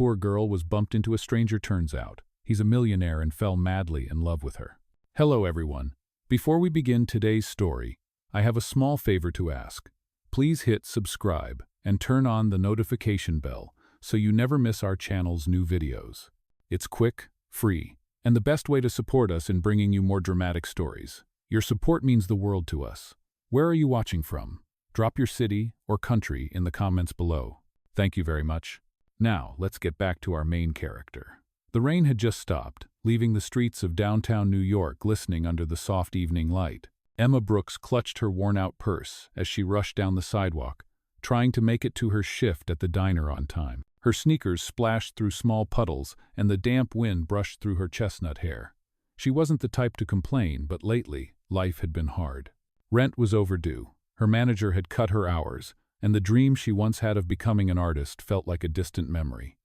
poor girl was bumped into a stranger. Turns out, he's a millionaire and fell madly in love with her. Hello everyone. Before we begin today's story, I have a small favor to ask. Please hit subscribe and turn on the notification bell so you never miss our channel's new videos. It's quick, free, and the best way to support us in bringing you more dramatic stories. Your support means the world to us. Where are you watching from? Drop your city or country in the comments below. Thank you very much. Now, let's get back to our main character. The rain had just stopped, leaving the streets of downtown New York glistening under the soft evening light. Emma Brooks clutched her worn-out purse as she rushed down the sidewalk, trying to make it to her shift at the diner on time. Her sneakers splashed through small puddles, and the damp wind brushed through her chestnut hair. She wasn't the type to complain, but lately, life had been hard. Rent was overdue, her manager had cut her hours, and the dream she once had of becoming an artist felt like a distant memory.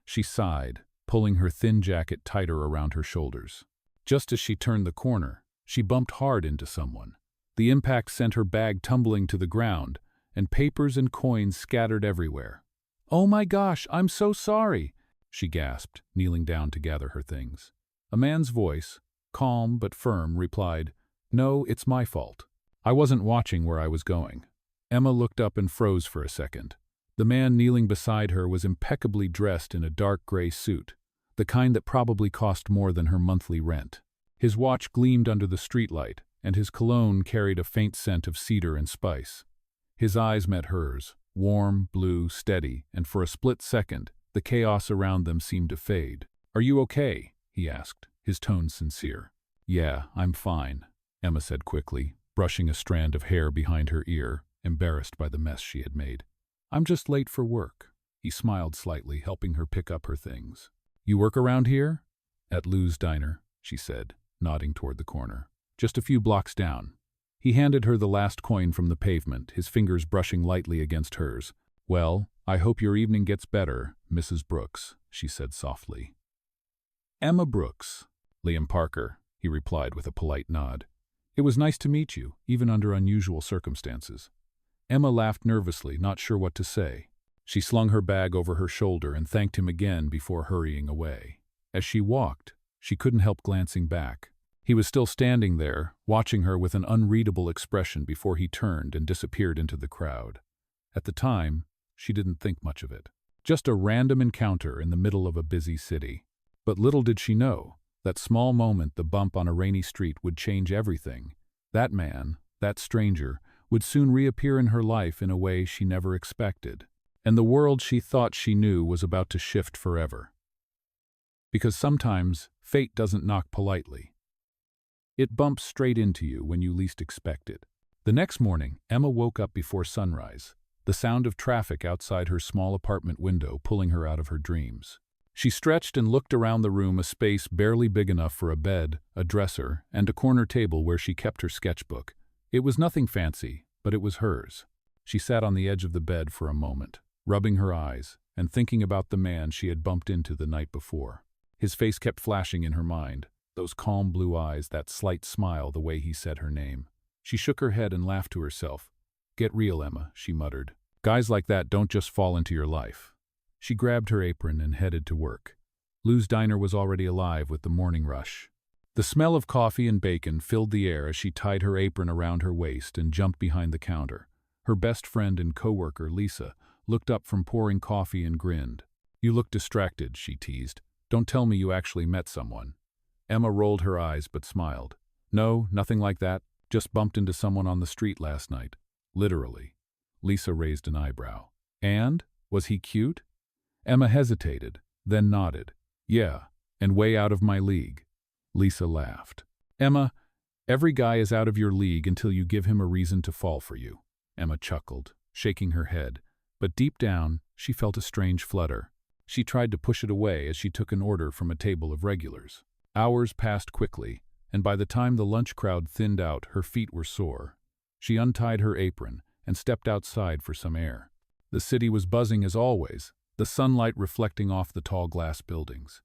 She sighed, pulling her thin jacket tighter around her shoulders. Just as she turned the corner, she bumped hard into someone. The impact sent her bag tumbling to the ground, and papers and coins scattered everywhere. "Oh my gosh, I'm so sorry," she gasped, kneeling down to gather her things. A man's voice, calm but firm, replied, "No, it's my fault. I wasn't watching where I was going." Emma looked up and froze for a second. The man kneeling beside her was impeccably dressed in a dark gray suit, the kind that probably cost more than her monthly rent. His watch gleamed under the streetlight, and his cologne carried a faint scent of cedar and spice. His eyes met hers, warm, blue, steady, and for a split second, the chaos around them seemed to fade. "Are you okay?" he asked, his tone sincere. "Yeah, I'm fine," Emma said quickly, brushing a strand of hair behind her ear, embarrassed by the mess she had made. "I'm just late for work." He smiled slightly, helping her pick up her things. "You work around here?" "At Lou's Diner," she said, nodding toward the corner. "Just a few blocks down." He handed her the last coin from the pavement, his fingers brushing lightly against hers. "Well, I hope your evening gets better, Mrs. Brooks," she said softly. "Emma Brooks." "Liam Parker," he replied with a polite nod. "It was nice to meet you, even under unusual circumstances." Emma laughed nervously, not sure what to say. She slung her bag over her shoulder and thanked him again before hurrying away. As she walked, she couldn't help glancing back. He was still standing there, watching her with an unreadable expression before he turned and disappeared into the crowd. At the time, she didn't think much of it. Just a random encounter in the middle of a busy city. But little did she know, that small moment, the bump on a rainy street, would change everything. That man, that stranger, would soon reappear in her life in a way she never expected. And the world she thought she knew was about to shift forever. Because sometimes, fate doesn't knock politely. It bumps straight into you when you least expect it. The next morning, Emma woke up before sunrise, the sound of traffic outside her small apartment window pulling her out of her dreams. She stretched and looked around the room, a space barely big enough for a bed, a dresser, and a corner table where she kept her sketchbook. It was nothing fancy, but it was hers. She sat on the edge of the bed for a moment, rubbing her eyes and thinking about the man she had bumped into the night before. His face kept flashing in her mind, those calm blue eyes, that slight smile, the way he said her name. She shook her head and laughed to herself. "Get real, Emma," she muttered. "Guys like that don't just fall into your life." She grabbed her apron and headed to work. Lou's Diner was already alive with the morning rush. The smell of coffee and bacon filled the air as she tied her apron around her waist and jumped behind the counter. Her best friend and coworker, Lisa, looked up from pouring coffee and grinned. "You look distracted," she teased. "Don't tell me you actually met someone." Emma rolled her eyes but smiled. "No, nothing like that. Just bumped into someone on the street last night." "Literally." Lisa raised an eyebrow. "And? Was he cute?" Emma hesitated, then nodded. "Yeah, and way out of my league." Lisa laughed. "Emma, every guy is out of your league until you give him a reason to fall for you." Emma chuckled, shaking her head, but deep down, she felt a strange flutter. She tried to push it away as she took an order from a table of regulars. Hours passed quickly, and by the time the lunch crowd thinned out, her feet were sore. She untied her apron and stepped outside for some air. The city was buzzing as always, the sunlight reflecting off the tall glass buildings.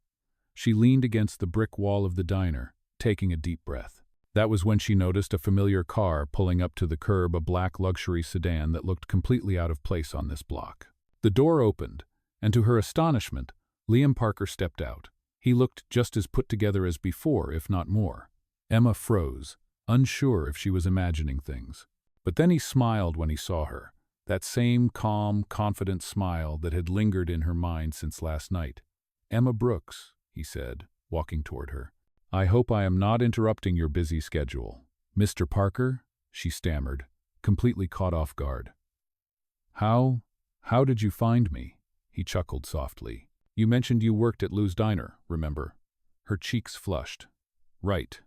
She leaned against the brick wall of the diner, taking a deep breath. That was when she noticed a familiar car pulling up to the curb, a black luxury sedan that looked completely out of place on this block. The door opened, and to her astonishment, Liam Parker stepped out. He looked just as put together as before, if not more. Emma froze, unsure if she was imagining things. But then he smiled when he saw her, that same calm, confident smile that had lingered in her mind since last night. "Emma Brooks," he said, walking toward her. "I hope I am not interrupting your busy schedule." "Mr. Parker?" she stammered, completely caught off guard. How did you find me?" He chuckled softly. "You mentioned you worked at Lou's Diner, remember?" Her cheeks flushed. "Right.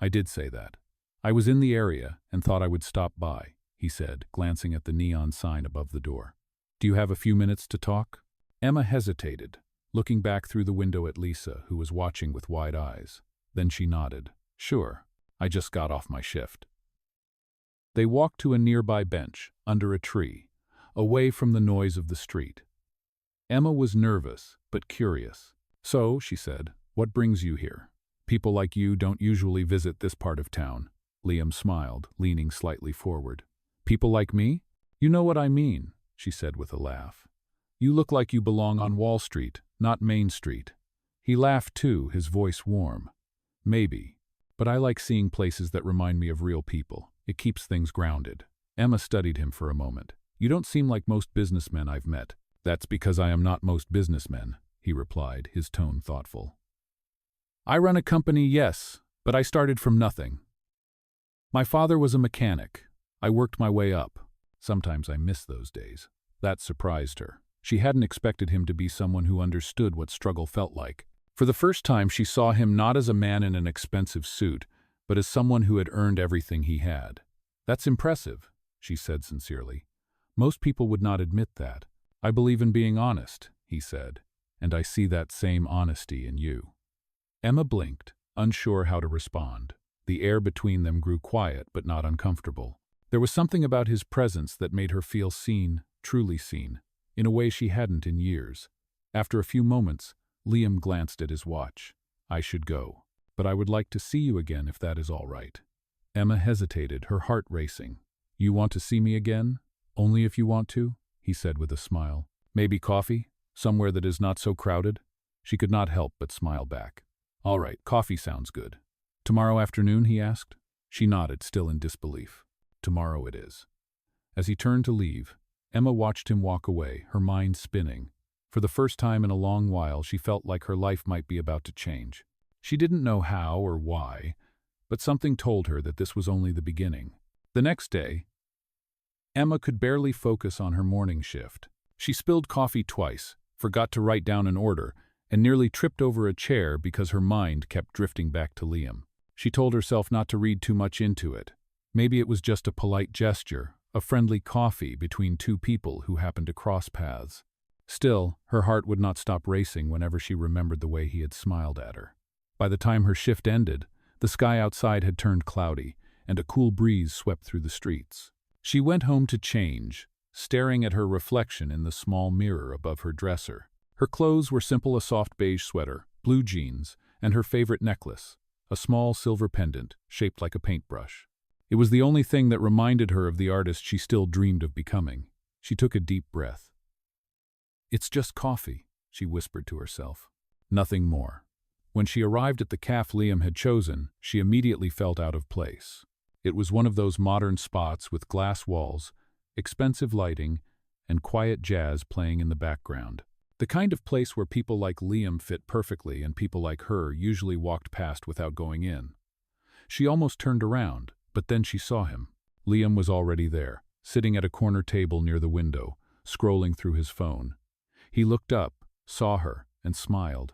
I did say that. I was in the area and thought I would stop by," he said, glancing at the neon sign above the door. "Do you have a few minutes to talk?" Emma hesitated, looking back through the window at Lisa, who was watching with wide eyes. Then she nodded. "Sure. I just got off my shift." They walked to a nearby bench, under a tree, away from the noise of the street. Emma was nervous, but curious. "So," she said, "what brings you here? People like you don't usually visit this part of town." Liam smiled, leaning slightly forward. "People like me? You know what I mean," she said with a laugh. "You look like you belong on Wall Street, not Main Street." He laughed too, his voice warm. "Maybe, but I like seeing places that remind me of real people. It keeps things grounded." Emma studied him for a moment. "You don't seem like most businessmen I've met." "That's because I am not most businessmen," he replied, his tone thoughtful. "I run a company, yes, but I started from nothing. My father was a mechanic. I worked my way up. Sometimes I miss those days." That surprised her. She hadn't expected him to be someone who understood what struggle felt like. For the first time, she saw him not as a man in an expensive suit, but as someone who had earned everything he had. "That's impressive," she said sincerely. "Most people would not admit that." "I believe in being honest," he said, "and I see that same honesty in you." Emma blinked, unsure how to respond. The air between them grew quiet but not uncomfortable. There was something about his presence that made her feel seen, truly seen, in a way she hadn't in years. After a few moments, Liam glanced at his watch. "I should go, but I would like to see you again if that is all right." Emma hesitated, her heart racing. "You want to see me again? Only if you want to?" he said with a smile. "Maybe coffee? Somewhere that is not so crowded?" She could not help but smile back. "All right, coffee sounds good." "Tomorrow afternoon?" he asked. She nodded, still in disbelief. "Tomorrow it is." As he turned to leave, Emma watched him walk away, her mind spinning. For the first time in a long while, she felt like her life might be about to change. She didn't know how or why, but something told her that this was only the beginning. The next day, Emma could barely focus on her morning shift. She spilled coffee twice, forgot to write down an order, and nearly tripped over a chair because her mind kept drifting back to Liam. She told herself not to read too much into it. Maybe it was just a polite gesture, a friendly coffee between two people who happened to cross paths. Still, her heart would not stop racing whenever she remembered the way he had smiled at her. By the time her shift ended, the sky outside had turned cloudy, and a cool breeze swept through the streets. She went home to change, staring at her reflection in the small mirror above her dresser. Her clothes were simple: a soft beige sweater, blue jeans, and her favorite necklace, a small silver pendant shaped like a paintbrush. It was the only thing that reminded her of the artist she still dreamed of becoming. She took a deep breath. "It's just coffee," she whispered to herself. Nothing more. When she arrived at the cafe Liam had chosen, she immediately felt out of place. It was one of those modern spots with glass walls, expensive lighting, and quiet jazz playing in the background. The kind of place where people like Liam fit perfectly and people like her usually walked past without going in. She almost turned around, but then she saw him. Liam was already there, sitting at a corner table near the window, scrolling through his phone. He looked up, saw her, and smiled.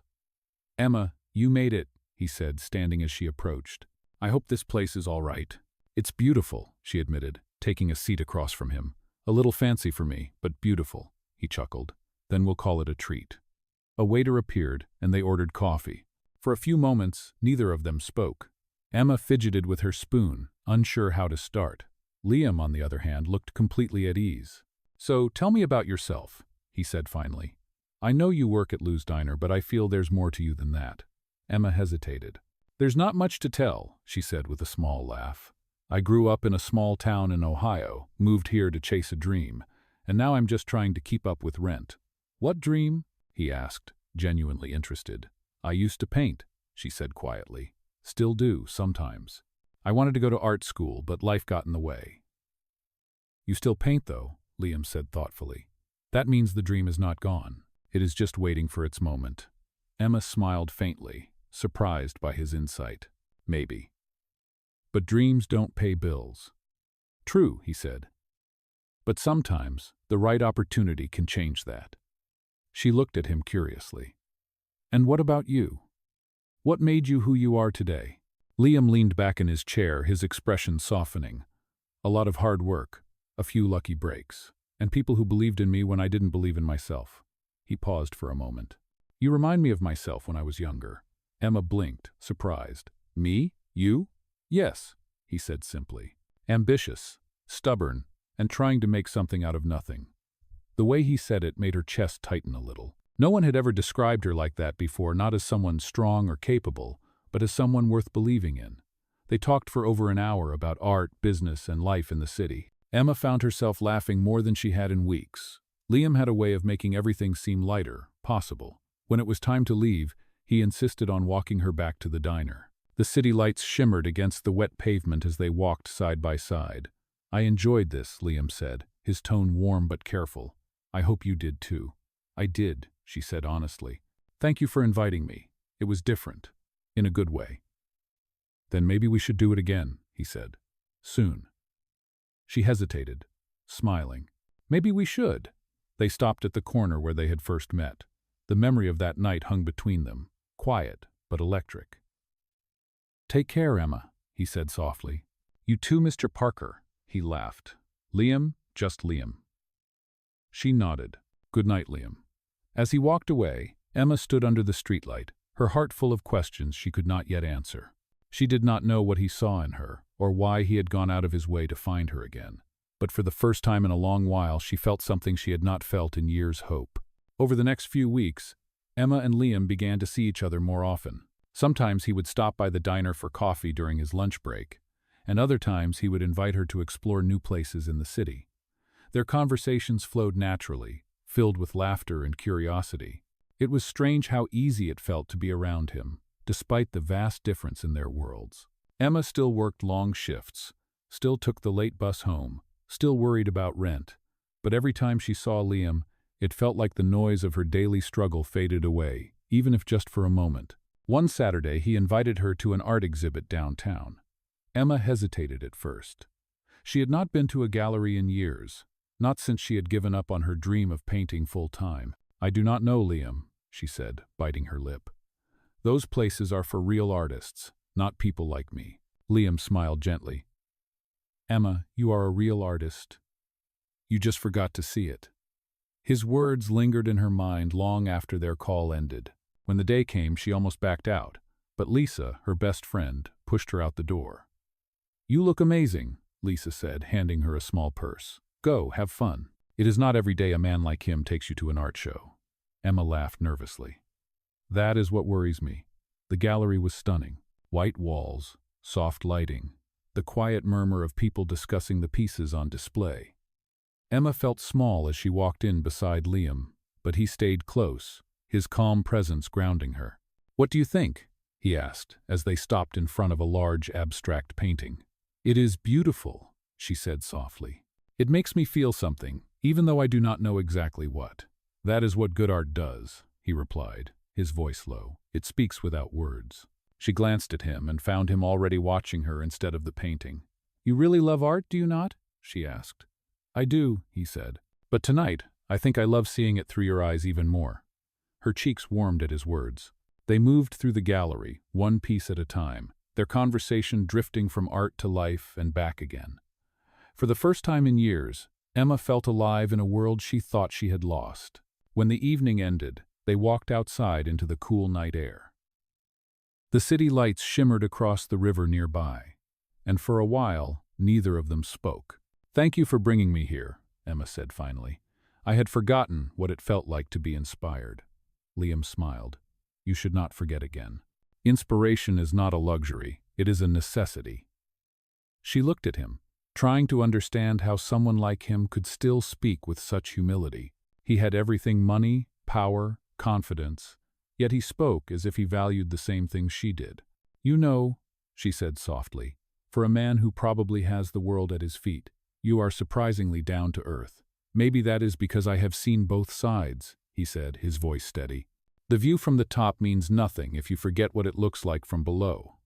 "Emma, you made it," he said, standing as she approached. "I hope this place is all right." "It's beautiful," she admitted, taking a seat across from him. "A little fancy for me, but beautiful," he chuckled. "Then we'll call it a treat." A waiter appeared, and they ordered coffee. For a few moments, neither of them spoke. Emma fidgeted with her spoon, unsure how to start. Liam, on the other hand, looked completely at ease. "So, tell me about yourself," he said finally. "I know you work at Lou's Diner, but I feel there's more to you than that." Emma hesitated. "There's not much to tell," she said with a small laugh. "I grew up in a small town in Ohio, moved here to chase a dream, and now I'm just trying to keep up with rent." "What dream?" he asked, genuinely interested. "I used to paint," she said quietly. "Still do, sometimes. I wanted to go to art school, but life got in the way." "You still paint, though," Liam said thoughtfully. "That means the dream is not gone. It is just waiting for its moment." Emma smiled faintly, surprised by his insight. "Maybe. But dreams don't pay bills." "True," he said. "But sometimes the right opportunity can change that." She looked at him curiously. "And what about you? What made you who you are today?" Liam leaned back in his chair, his expression softening. "A lot of hard work, a few lucky breaks, and people who believed in me when I didn't believe in myself." He paused for a moment. "You remind me of myself when I was younger." Emma blinked, surprised. "Me? You?" "Yes," he said simply. "Ambitious, stubborn, and trying to make something out of nothing." The way he said it made her chest tighten a little. No one had ever described her like that before, not as someone strong or capable, but as someone worth believing in. They talked for over an hour about art, business, and life in the city. Emma found herself laughing more than she had in weeks. Liam had a way of making everything seem lighter, possible. When it was time to leave, he insisted on walking her back to the diner. The city lights shimmered against the wet pavement as they walked side by side. "I enjoyed this," Liam said, his tone warm but careful. "I hope you did too." "I did," she said honestly. "Thank you for inviting me. It was different. In a good way." "Then maybe we should do it again," he said. "Soon." She hesitated, smiling. "Maybe we should." They stopped at the corner where they had first met. The memory of that night hung between them, quiet but electric. "Take care, Emma," he said softly. "You too, Mr. Parker," he laughed. "Liam, just Liam." She nodded. "Good night, Liam." As he walked away, Emma stood under the streetlight, her heart full of questions she could not yet answer. She did not know what he saw in her, or why he had gone out of his way to find her again. But for the first time in a long while, she felt something she had not felt in years' hope. Over the next few weeks, Emma and Liam began to see each other more often. Sometimes he would stop by the diner for coffee during his lunch break, and other times he would invite her to explore new places in the city. Their conversations flowed naturally, filled with laughter and curiosity. It was strange how easy it felt to be around him, despite the vast difference in their worlds. Emma still worked long shifts, still took the late bus home, still worried about rent, but every time she saw Liam, it felt like the noise of her daily struggle faded away, even if just for a moment. One Saturday, he invited her to an art exhibit downtown. Emma hesitated at first. She had not been to a gallery in years, not since she had given up on her dream of painting full-time. "I do not know, Liam," she said, biting her lip. "Those places are for real artists, not people like me." Liam smiled gently. "Emma, you are a real artist. You just forgot to see it." His words lingered in her mind long after their call ended. When the day came, she almost backed out, but Lisa, her best friend, pushed her out the door. "You look amazing," Lisa said, handing her a small purse. "Go, have fun. It is not every day a man like him takes you to an art show." Emma laughed nervously. "That is what worries me." The gallery was stunning. White walls, soft lighting, the quiet murmur of people discussing the pieces on display. Emma felt small as she walked in beside Liam, but he stayed close, his calm presence grounding her. "What do you think?" he asked, as they stopped in front of a large abstract painting. "It is beautiful," she said softly. "It makes me feel something, even though I do not know exactly what." "That is what good art does," he replied, his voice low. "It speaks without words." She glanced at him and found him already watching her instead of the painting. "You really love art, do you not?" she asked. "I do," he said. "But tonight, I think I love seeing it through your eyes even more." Her cheeks warmed at his words. They moved through the gallery, one piece at a time, their conversation drifting from art to life and back again. For the first time in years, Emma felt alive in a world she thought she had lost. When the evening ended, they walked outside into the cool night air. The city lights shimmered across the river nearby, and for a while, neither of them spoke. "Thank you for bringing me here," Emma said finally. "I had forgotten what it felt like to be inspired." Liam smiled. "You should not forget again. Inspiration is not a luxury, it is a necessity." She looked at him, trying to understand how someone like him could still speak with such humility. He had everything: money, power, confidence, Yet he spoke as if he valued the same things she did. "You know," she said softly, "for a man who probably has the world at his feet, you are surprisingly down to earth." "Maybe that is because I have seen both sides," he said, his voice steady. "The view from the top means nothing if you forget what it looks like from below."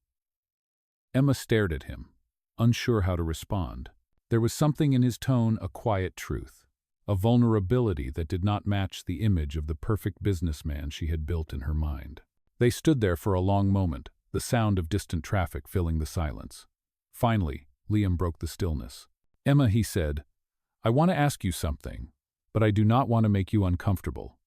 Emma stared at him, unsure how to respond. There was something in his tone, a quiet truth, a vulnerability that did not match the image of the perfect businessman she had built in her mind. They stood there for a long moment, the sound of distant traffic filling the silence. Finally, Liam broke the stillness. "Emma," he said, "I want to ask you something, but I do not want to make you uncomfortable."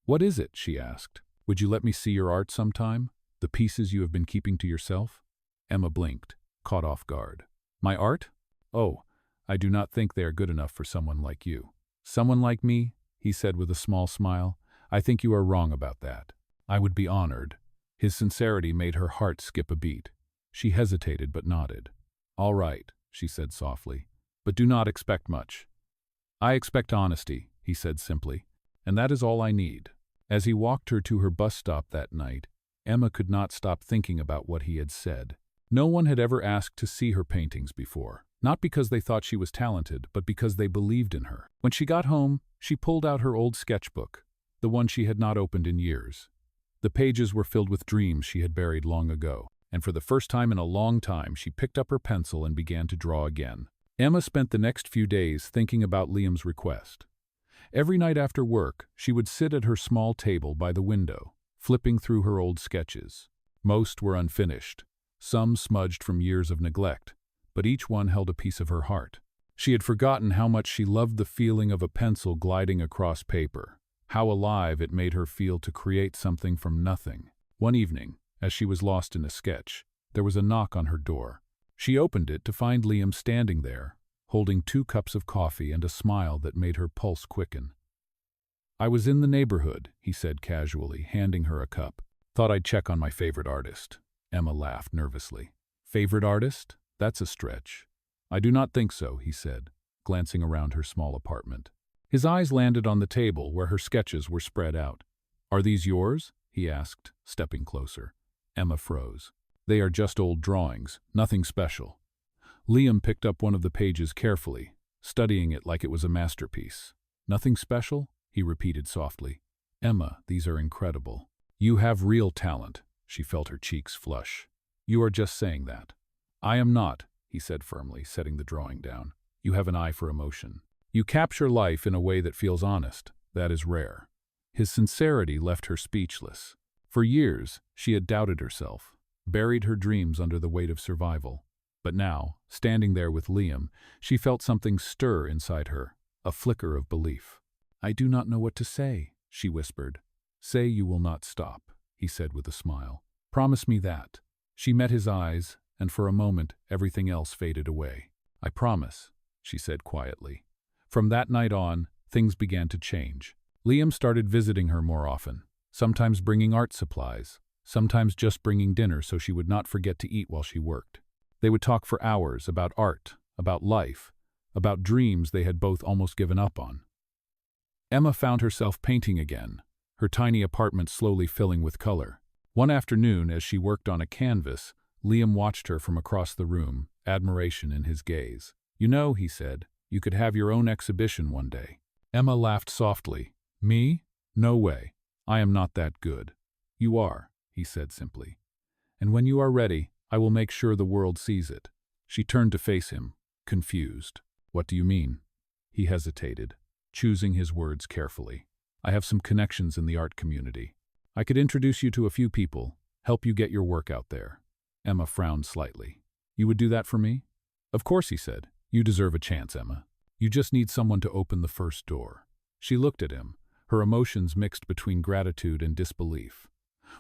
"What is it?" she asked. "Would you let me see your art sometime? The pieces you have been keeping to yourself?" Emma blinked, caught off guard. "My art? Oh, I do not think they are good enough for someone like you." "Someone like me?" he said with a small smile. "I think you are wrong about that. I would be honored." His sincerity made her heart skip a beat. She hesitated but nodded. "All right," she said softly, "but do not expect much." "I expect honesty," he said simply, "and that is all I need." As he walked her to her bus stop that night, Emma could not stop thinking about what he had said. No one had ever asked to see her paintings before, not because they thought she was talented, but because they believed in her. When she got home, she pulled out her old sketchbook, the one she had not opened in years. The pages were filled with dreams she had buried long ago, and for the first time in a long time she picked up her pencil and began to draw again. Emma spent the next few days thinking about Liam's request. Every night after work, she would sit at her small table by the window, flipping through her old sketches. Most were unfinished, some smudged from years of neglect, but each one held a piece of her heart. She had forgotten how much she loved the feeling of a pencil gliding across paper, how alive it made her feel to create something from nothing. One evening, as she was lost in a sketch, there was a knock on her door. She opened it to find Liam standing there, holding 2 cups of coffee and a smile that made her pulse quicken. "I was in the neighborhood," he said casually, handing her a cup. "Thought I'd check on my favorite artist." Emma laughed nervously. "Favorite artist? That's a stretch." "I do not think so," he said, glancing around her small apartment. His eyes landed on the table where her sketches were spread out. "Are these yours?" he asked, stepping closer. Emma froze. "They are just old drawings, nothing special." Liam picked up one of the pages carefully, studying it like it was a masterpiece. "Nothing special?" he repeated softly. "Emma, these are incredible. You have real talent." She felt her cheeks flush. "You are just saying that." "I am not," he said firmly, setting the drawing down. "You have an eye for emotion. You capture life in a way that feels honest. That is rare." His sincerity left her speechless. For years, she had doubted herself, buried her dreams under the weight of survival. But now, standing there with Liam, she felt something stir inside her, a flicker of belief. "I do not know what to say," she whispered. "Say you will not stop," he said with a smile. "Promise me that." She met his eyes, and for a moment everything else faded away. "I promise," she said quietly. From that night on, things began to change. Liam started visiting her more often, sometimes bringing art supplies, sometimes just bringing dinner so she would not forget to eat while she worked. They would talk for hours about art, about life, about dreams they had both almost given up on. Emma found herself painting again, her tiny apartment slowly filling with color. One afternoon, as she worked on a canvas, Liam watched her from across the room, admiration in his gaze. "You know," he said, "you could have your own exhibition one day." Emma laughed softly. "Me? No way. I am not that good." "You are," he said simply. "And when you are ready, I will make sure the world sees it." She turned to face him, confused. "What do you mean?" He hesitated, choosing his words carefully. "I have some connections in the art community. I could introduce you to a few people, help you get your work out there." Emma frowned slightly. "You would do that for me?" "Of course," he said. "You deserve a chance, Emma. You just need someone to open the first door." She looked at him, her emotions mixed between gratitude and disbelief.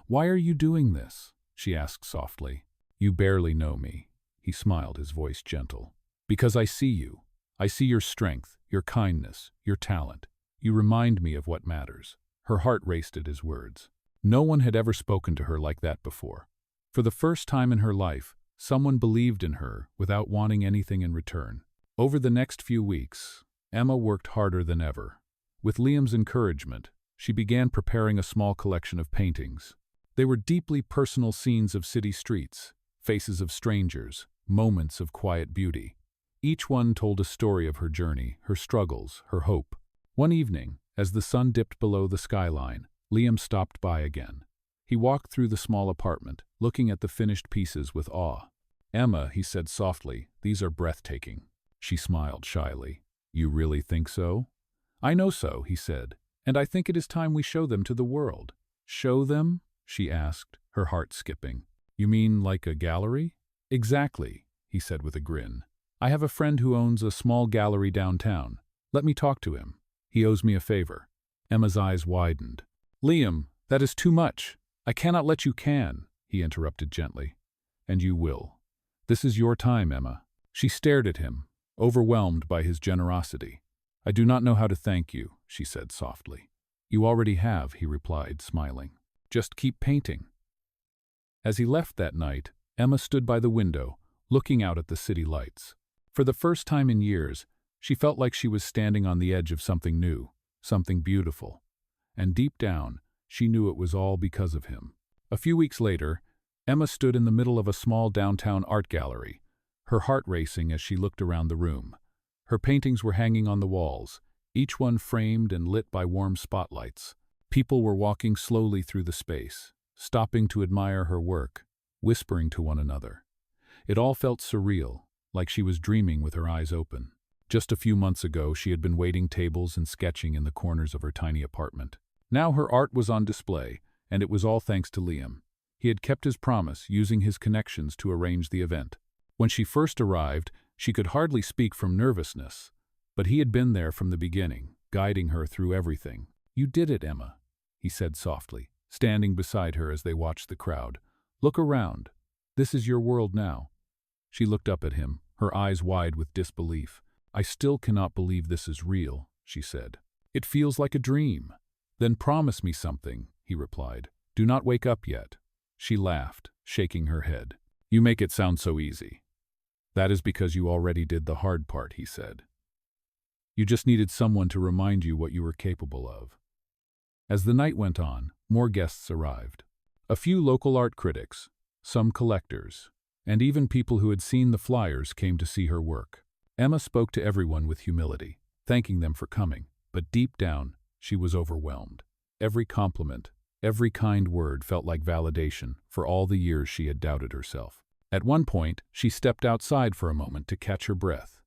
"Why are you doing this?" she asked softly. "You barely know me." He smiled, his voice gentle. "Because I see you. I see your strength, your kindness, your talent. You remind me of what matters." Her heart raced at his words. No one had ever spoken to her like that before. For the first time in her life, someone believed in her without wanting anything in return. Over the next few weeks, Emma worked harder than ever. With Liam's encouragement, she began preparing a small collection of paintings. They were deeply personal scenes of city streets, faces of strangers, moments of quiet beauty. Each one told a story of her journey, her struggles, her hope. One evening, as the sun dipped below the skyline, Liam stopped by again. He walked through the small apartment, looking at the finished pieces with awe. "Emma," he said softly, "these are breathtaking." She smiled shyly. "You really think so?" "I know so," he said, "and I think it is time we show them to the world." "Show them?" she asked, her heart skipping. "You mean like a gallery?" "Exactly," he said with a grin. "I have a friend who owns a small gallery downtown. Let me talk to him. He owes me a favor." Emma's eyes widened. "Liam, that is too much. I cannot let you can," he interrupted gently. "And you will. This is your time, Emma." She stared at him, overwhelmed by his generosity. "I do not know how to thank you," she said softly. "You already have," he replied, smiling. "Just keep painting." As he left that night, Emma stood by the window, looking out at the city lights. For the first time in years, she felt like she was standing on the edge of something new, something beautiful. And deep down, she knew it was all because of him. A few weeks later, Emma stood in the middle of a small downtown art gallery, her heart racing as she looked around the room. Her paintings were hanging on the walls, each one framed and lit by warm spotlights. People were walking slowly through the space, stopping to admire her work, whispering to one another. It all felt surreal, like she was dreaming with her eyes open. Just a few months ago, she had been waiting tables and sketching in the corners of her tiny apartment. Now her art was on display, and it was all thanks to Liam. He had kept his promise, using his connections to arrange the event. When she first arrived, she could hardly speak from nervousness, but he had been there from the beginning, guiding her through everything. "You did it, Emma," he said softly, standing beside her as they watched the crowd. "Look around. This is your world now." She looked up at him, her eyes wide with disbelief. "I still cannot believe this is real," she said. "It feels like a dream." "Then promise me something," he replied. "Do not wake up yet." She laughed, shaking her head. "You make it sound so easy." "That is because you already did the hard part," he said. "You just needed someone to remind you what you were capable of." As the night went on, more guests arrived. A few local art critics, some collectors, and even people who had seen the flyers came to see her work. Emma spoke to everyone with humility, thanking them for coming, but deep down, she was overwhelmed. Every compliment, every kind word felt like validation for all the years she had doubted herself. At one point, she stepped outside for a moment to catch her breath.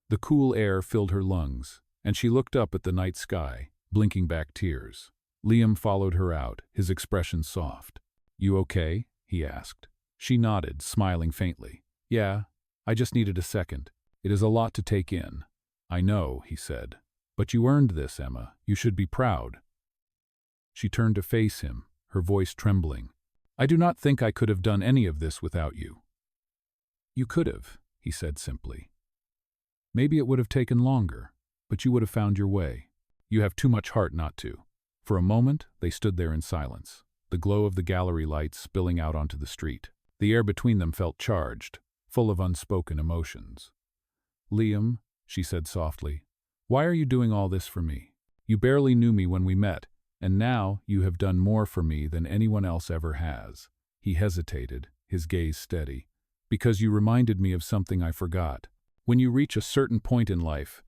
The cool air filled her lungs, and she looked up at the night sky, blinking back tears. Liam followed her out, his expression soft. "You okay?" he asked. She nodded, smiling faintly. "Yeah, I just needed a second. It is a lot to take in." "I know," he said. "But you earned this, Emma. You should be proud." She turned to face him, her voice trembling. "I do not think I could have done any of this without you." "You could have," he said simply. "Maybe it would have taken longer, but you would have found your way. You have too much heart not to." For a moment, they stood there in silence, the glow of the gallery lights spilling out onto the street. The air between them felt charged, full of unspoken emotions. "Liam," she said softly, "why are you doing all this for me? You barely knew me when we met, and now you have done more for me than anyone else ever has." He hesitated, his gaze steady. "Because you reminded me of something I forgot. When you reach a certain point in life,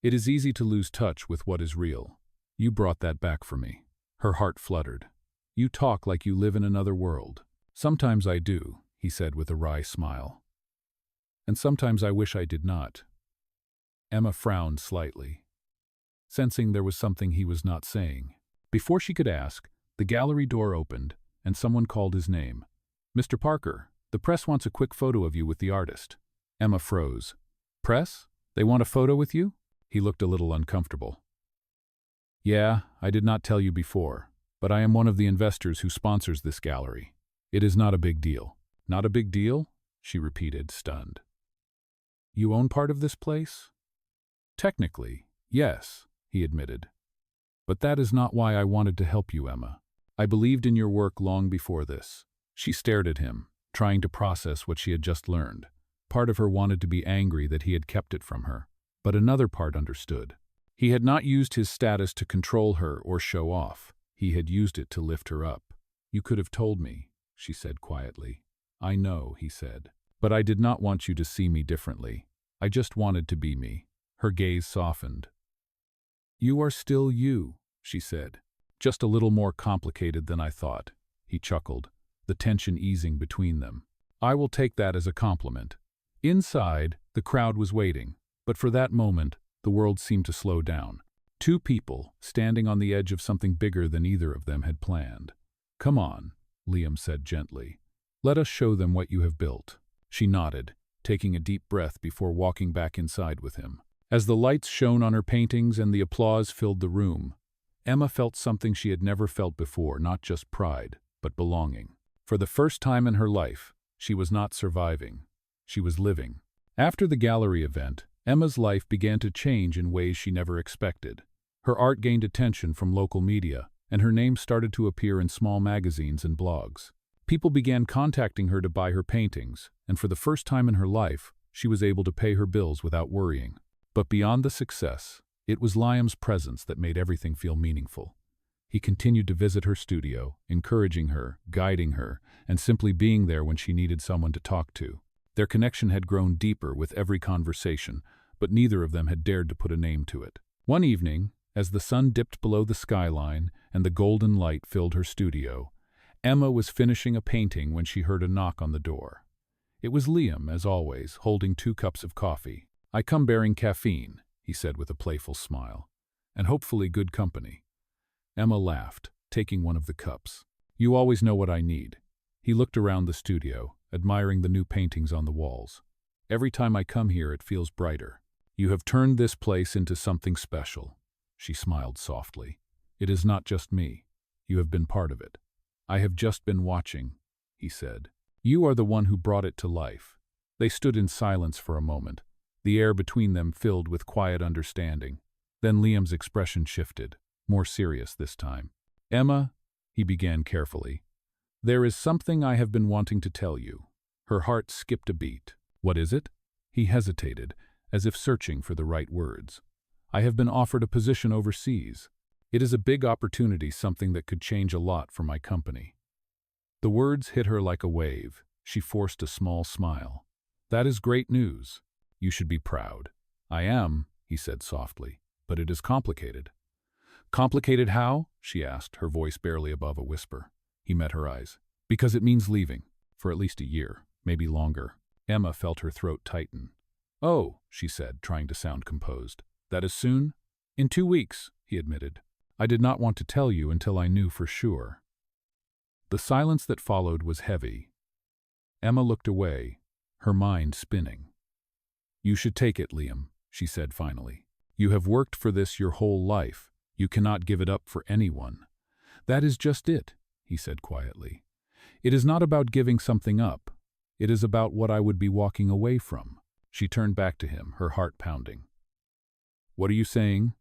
it is easy to lose touch with what is real. You brought that back for me." Her heart fluttered. "You talk like you live in another world." "Sometimes I do," he said with a wry smile. "And sometimes I wish I did not." Emma frowned slightly, sensing there was something he was not saying. Before she could ask, the gallery door opened, and someone called his name. "Mr. Parker, the press wants a quick photo of you with the artist." Emma froze. "Press? They want a photo with you?" He looked a little uncomfortable. "Yeah, I did not tell you before, but I am one of the investors who sponsors this gallery. It is not a big deal." "Not a big deal?" she repeated, stunned. "You own part of this place?" "Technically, yes," he admitted. "But that is not why I wanted to help you, Emma. I believed in your work long before this." She stared at him, trying to process what she had just learned. Part of her wanted to be angry that he had kept it from her, but another part understood. He had not used his status to control her or show off. He had used it to lift her up. "You could have told me," she said quietly. "I know," he said. "But I did not want you to see me differently. I just wanted to be me." Her gaze softened. "You are still you," she said. "Just a little more complicated than I thought." He chuckled, the tension easing between them. "I will take that as a compliment." Inside, the crowd was waiting, but for that moment, the world seemed to slow down. Two people, standing on the edge of something bigger than either of them had planned. "Come on," Liam said gently. "Let us show them what you have built." She nodded, taking a deep breath before walking back inside with him. As the lights shone on her paintings and the applause filled the room, Emma felt something she had never felt before, not just pride, but belonging. For the first time in her life, she was not surviving. She was living. After the gallery event, Emma's life began to change in ways she never expected. Her art gained attention from local media, and her name started to appear in small magazines and blogs. People began contacting her to buy her paintings, and for the first time in her life, she was able to pay her bills without worrying. But beyond the success, it was Liam's presence that made everything feel meaningful. He continued to visit her studio, encouraging her, guiding her, and simply being there when she needed someone to talk to. Their connection had grown deeper with every conversation, but neither of them had dared to put a name to it. One evening, as the sun dipped below the skyline and the golden light filled her studio, Emma was finishing a painting when she heard a knock on the door. It was Liam, as always, holding 2 cups of coffee. "I come bearing caffeine," he said with a playful smile, "and hopefully good company." Emma laughed, taking one of the cups. "You always know what I need." He looked around the studio, admiring the new paintings on the walls. "Every time I come here, it feels brighter." "You have turned this place into something special." She smiled softly. "It is not just me. You have been part of it." "I have just been watching," he said. "You are the one who brought it to life." They stood in silence for a moment, the air between them filled with quiet understanding. Then Liam's expression shifted, more serious this time. "Emma," he began carefully, "there is something I have been wanting to tell you." Her heart skipped a beat. "What is it?" He hesitated, as if searching for the right words. "I have been offered a position overseas. It is a big opportunity, something that could change a lot for my company." The words hit her like a wave. She forced a small smile. "That is great news. You should be proud." "I am," he said softly, "but it is complicated." "Complicated how?" she asked, her voice barely above a whisper. He met her eyes. "Because it means leaving, for at least a year, maybe longer." Emma felt her throat tighten. "Oh," she said, trying to sound composed. "That is soon?" "In 2 weeks," he admitted. "I did not want to tell you until I knew for sure." The silence that followed was heavy. Emma looked away, her mind spinning. "You should take it, Liam," she said finally. "You have worked for this your whole life. You cannot give it up for anyone." "That is just it," he said quietly. "It is not about giving something up. It is about what I would be walking away from." She turned back to him, her heart pounding. "What are you saying?"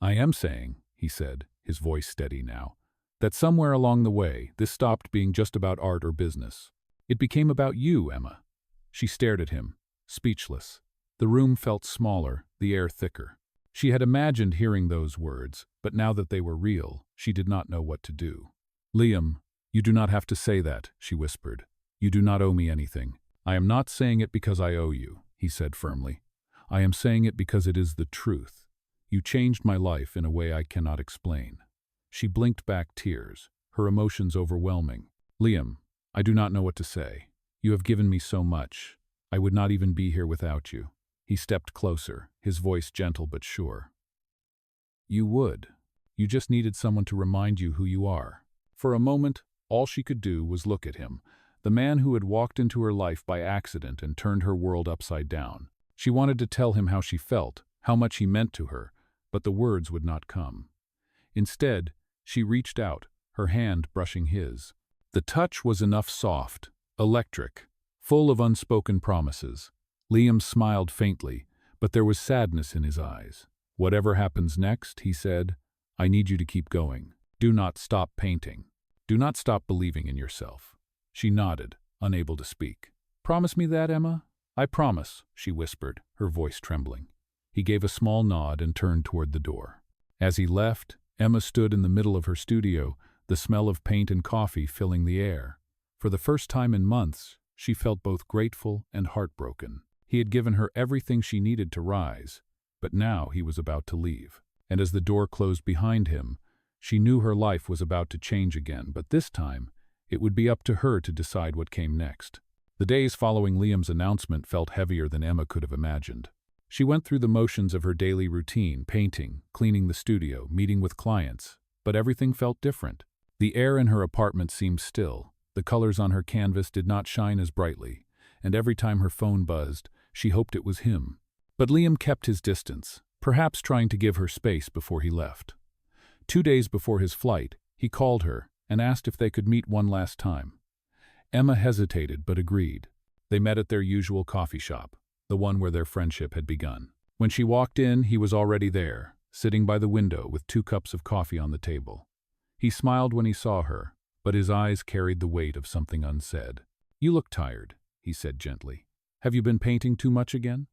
"I am saying," he said, his voice steady now, "that somewhere along the way, this stopped being just about art or business. It became about you, Emma." She stared at him, speechless. The room felt smaller, the air thicker. She had imagined hearing those words, but now that they were real, she did not know what to do. "Liam, you do not have to say that," she whispered. "You do not owe me anything. I am not saying it because I owe you," he said firmly. "I am saying it because it is the truth. You changed my life in a way I cannot explain." She blinked back tears, her emotions overwhelming. "Liam, I do not know what to say. You have given me so much. I would not even be here without you." He stepped closer, his voice gentle but sure. "You would. You just needed someone to remind you who you are." For a moment, all she could do was look at him, the man who had walked into her life by accident and turned her world upside down. She wanted to tell him how she felt, how much he meant to her, but the words would not come. Instead, she reached out, her hand brushing his. The touch was enough soft, electric, full of unspoken promises. Liam smiled faintly, but there was sadness in his eyes. "Whatever happens next," he said, "I need you to keep going. Do not stop painting. Do not stop believing in yourself." She nodded, unable to speak. "Promise me that, Emma?" "I promise," she whispered, her voice trembling. He gave a small nod and turned toward the door. As he left, Emma stood in the middle of her studio, the smell of paint and coffee filling the air. For the first time in months, she felt both grateful and heartbroken. He had given her everything she needed to rise, but now he was about to leave. And as the door closed behind him, she knew her life was about to change again, but this time, it would be up to her to decide what came next. The days following Liam's announcement felt heavier than Emma could have imagined. She went through the motions of her daily routine, painting, cleaning the studio, meeting with clients, but everything felt different. The air in her apartment seemed still, the colors on her canvas did not shine as brightly, and every time her phone buzzed, she hoped it was him. But Liam kept his distance, perhaps trying to give her space before he left. 2 days before his flight, he called her and asked if they could meet one last time. Emma hesitated but agreed. They met at their usual coffee shop, the one where their friendship had begun. When she walked in, he was already there, sitting by the window with 2 cups of coffee on the table. He smiled when he saw her, but his eyes carried the weight of something unsaid. "You look tired," he said gently. "Have you been painting too much again?"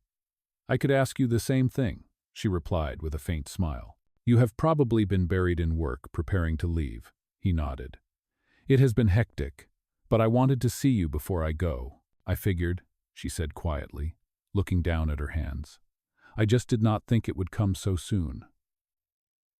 "I could ask you the same thing," she replied with a faint smile. "You have probably been buried in work, preparing to leave." He nodded. "It has been hectic, but I wanted to see you before I go. I figured," she said quietly, looking down at her hands. "I just did not think it would come so soon."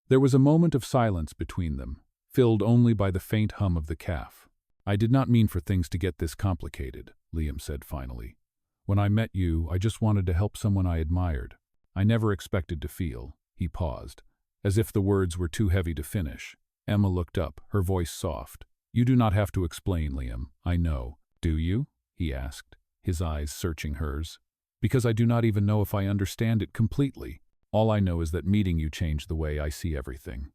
There was a moment of silence between them, filled only by the faint hum of the cafe. "I did not mean for things to get this complicated," Liam said finally. "When I met you, I just wanted to help someone I admired. I never expected to feel." He paused, as if the words were too heavy to finish. Emma looked up, her voice soft. "You do not have to explain, Liam. I know." "Do you?" he asked, his eyes searching hers. "Because I do not even know if I understand it completely. All I know is that meeting you changed the way I see everything."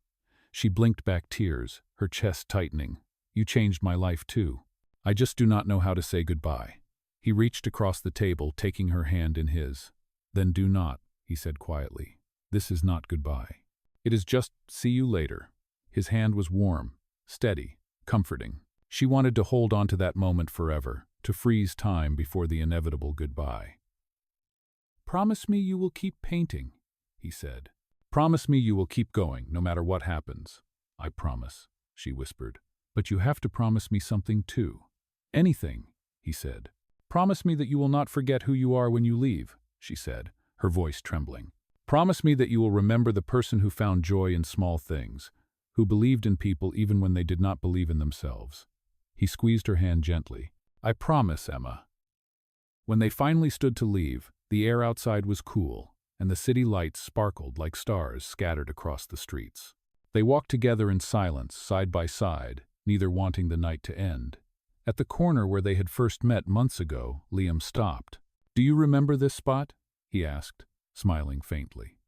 She blinked back tears, her chest tightening. "You changed my life too. I just do not know how to say goodbye." He reached across the table, taking her hand in his. "Then do not," he said quietly. "This is not goodbye. It is just see you later." His hand was warm, steady, comforting. She wanted to hold on to that moment forever, to freeze time before the inevitable goodbye. "Promise me you will keep painting," he said. "Promise me you will keep going, no matter what happens." "I promise," she whispered. "But you have to promise me something too." "Anything," he said. "Promise me that you will not forget who you are when you leave," she said, her voice trembling. "Promise me that you will remember the person who found joy in small things, who believed in people even when they did not believe in themselves." He squeezed her hand gently. "I promise, Emma." When they finally stood to leave, the air outside was cool, and the city lights sparkled like stars scattered across the streets. They walked together in silence, side by side, neither wanting the night to end. At the corner where they had first met months ago, Liam stopped. "Do you remember this spot?" he asked, smiling faintly.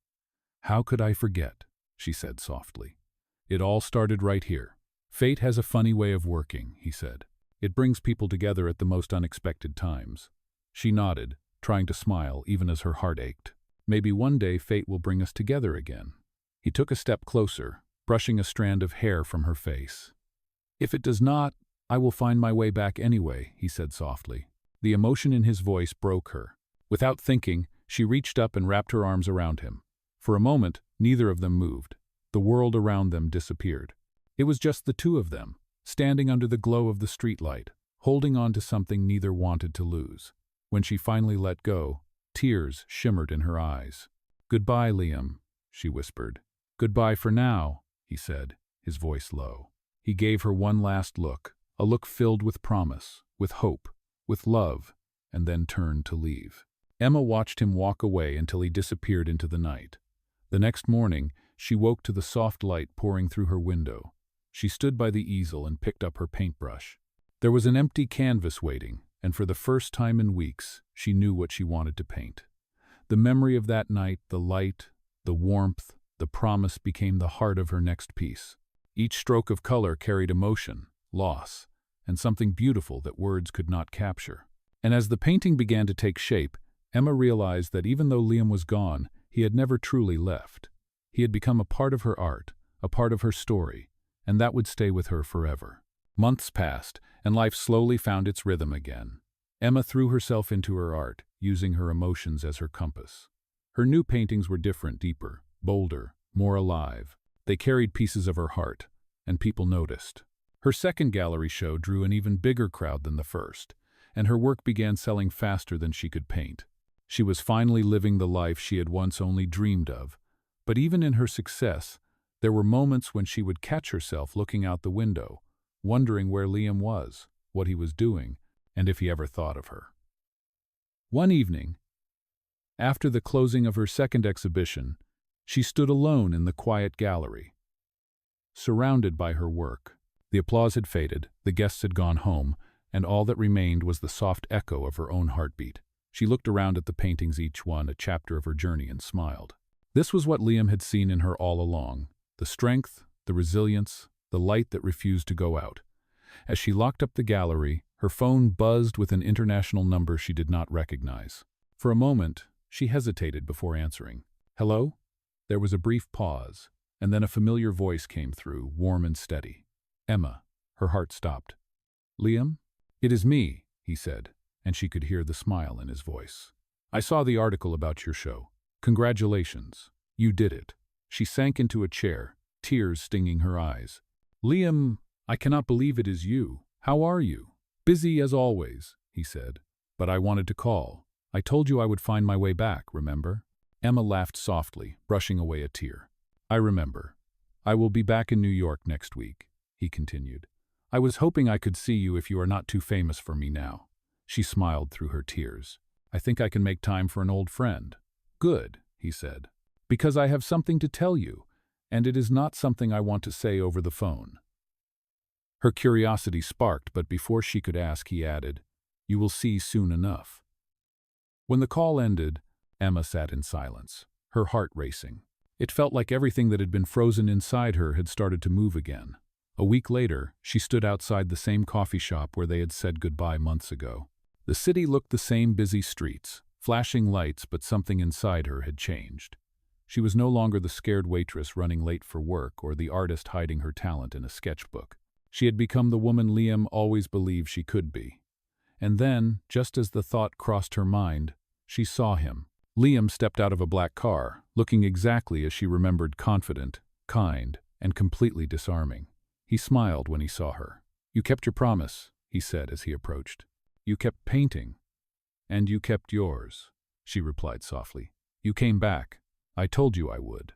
"How could I forget?" she said softly. "It all started right here. Fate has a funny way of working," he said. "It brings people together at the most unexpected times." She nodded, trying to smile even as her heart ached. "Maybe one day fate will bring us together again." He took a step closer, brushing a strand of hair from her face. "If it does not, I will find my way back anyway," he said softly. The emotion in his voice broke her. Without thinking, she reached up and wrapped her arms around him. For a moment, neither of them moved. The world around them disappeared. It was just the two of them, standing under the glow of the streetlight, holding on to something neither wanted to lose. When she finally let go, tears shimmered in her eyes. "Goodbye, Liam," she whispered. "Goodbye for now," he said, his voice low. He gave her one last look, a look filled with promise, with hope, with love, and then turned to leave. Emma watched him walk away until he disappeared into the night. The next morning, she woke to the soft light pouring through her window. She stood by the easel and picked up her paintbrush. There was an empty canvas waiting, and for the first time in weeks, she knew what she wanted to paint. The memory of that night, the light, the warmth, the promise became the heart of her next piece. Each stroke of color carried emotion, loss, and something beautiful that words could not capture. And as the painting began to take shape, Emma realized that even though Liam was gone, he had never truly left. He had become a part of her art, a part of her story, and that would stay with her forever. Months passed, and life slowly found its rhythm again. Emma threw herself into her art, using her emotions as her compass. Her new paintings were different, deeper, bolder, more alive. They carried pieces of her heart, and people noticed. Her second gallery show drew an even bigger crowd than the first, and her work began selling faster than she could paint. She was finally living the life she had once only dreamed of. But even in her success, there were moments when she would catch herself looking out the window, wondering where Liam was, what he was doing, and if he ever thought of her. One evening, after the closing of her second exhibition, she stood alone in the quiet gallery, surrounded by her work. The applause had faded, the guests had gone home, and all that remained was the soft echo of her own heartbeat. She looked around at the paintings, each one a chapter of her journey, and smiled. This was what Liam had seen in her all along: the strength, the resilience, the light that refused to go out. As she locked up the gallery, her phone buzzed with an international number she did not recognize. For a moment, she hesitated before answering. "Hello?" There was a brief pause, and then a familiar voice came through, warm and steady. "Emma." Her heart stopped. "Liam?" "It is me," he said, and she could hear the smile in his voice. "I saw the article about your show. Congratulations. You did it." She sank into a chair, tears stinging her eyes. "Liam, I cannot believe it is you. How are you?" "Busy as always," he said. "But I wanted to call. I told you I would find my way back, remember?" Emma laughed softly, brushing away a tear. "I remember. I will be back in New York next week," he continued. "I was hoping I could see you if you are not too famous for me now." She smiled through her tears. "I think I can make time for an old friend." "Good," he said, "because I have something to tell you, and it is not something I want to say over the phone." Her curiosity sparked, but before she could ask, he added, "You will see soon enough." When the call ended, Emma sat in silence, her heart racing. It felt like everything that had been frozen inside her had started to move again. A week later, she stood outside the same coffee shop where they had said goodbye months ago. The city looked the same: busy streets, flashing lights, but something inside her had changed. She was no longer the scared waitress running late for work or the artist hiding her talent in a sketchbook. She had become the woman Liam always believed she could be. And then, just as the thought crossed her mind, she saw him. Liam stepped out of a black car, looking exactly as she remembered: confident, kind, and completely disarming. He smiled when he saw her. "You kept your promise," he said as he approached. "You kept painting. And you kept yours," she replied softly. "You came back. I told you I would."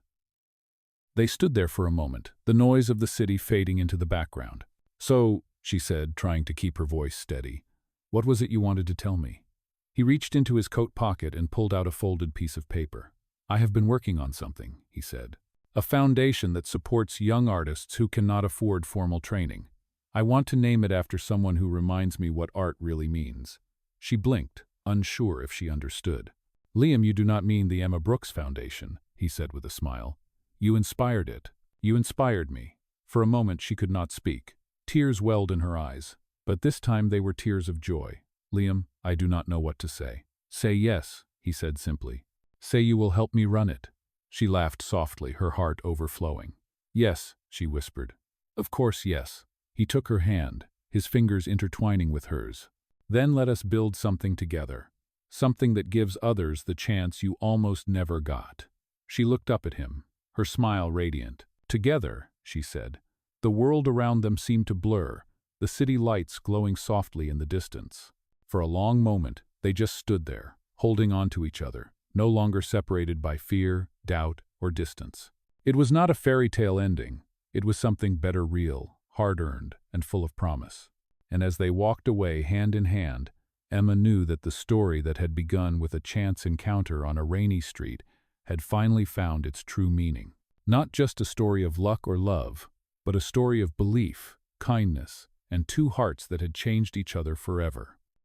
They stood there for a moment, the noise of the city fading into the background. "So," she said, trying to keep her voice steady, "what was it you wanted to tell me?" He reached into his coat pocket and pulled out a folded piece of paper. "I have been working on something," he said. "A foundation that supports young artists who cannot afford formal training. I want to name it after someone who reminds me what art really means." She blinked, unsure if she understood. "Liam, you do not mean the Emma Brooks Foundation," he said with a smile. "You inspired it. You inspired me." For a moment she could not speak. Tears welled in her eyes, but this time they were tears of joy. "Liam, I do not know what to say." "Say yes," he said simply. "Say you will help me run it." She laughed softly, her heart overflowing. "Yes," she whispered. "Of course, yes." He took her hand, his fingers intertwining with hers. "Then let us build something together. Something that gives others the chance you almost never got." She looked up at him, her smile radiant. "Together," she said. The world around them seemed to blur, the city lights glowing softly in the distance. For a long moment, they just stood there, holding on to each other, no longer separated by fear, doubt, or distance. It was not a fairy tale ending. It was something better, real, hard-earned, and full of promise. And as they walked away hand in hand, Emma knew that the story that had begun with a chance encounter on a rainy street had finally found its true meaning. Not just a story of luck or love, but a story of belief, kindness, and two hearts that had changed each other forever.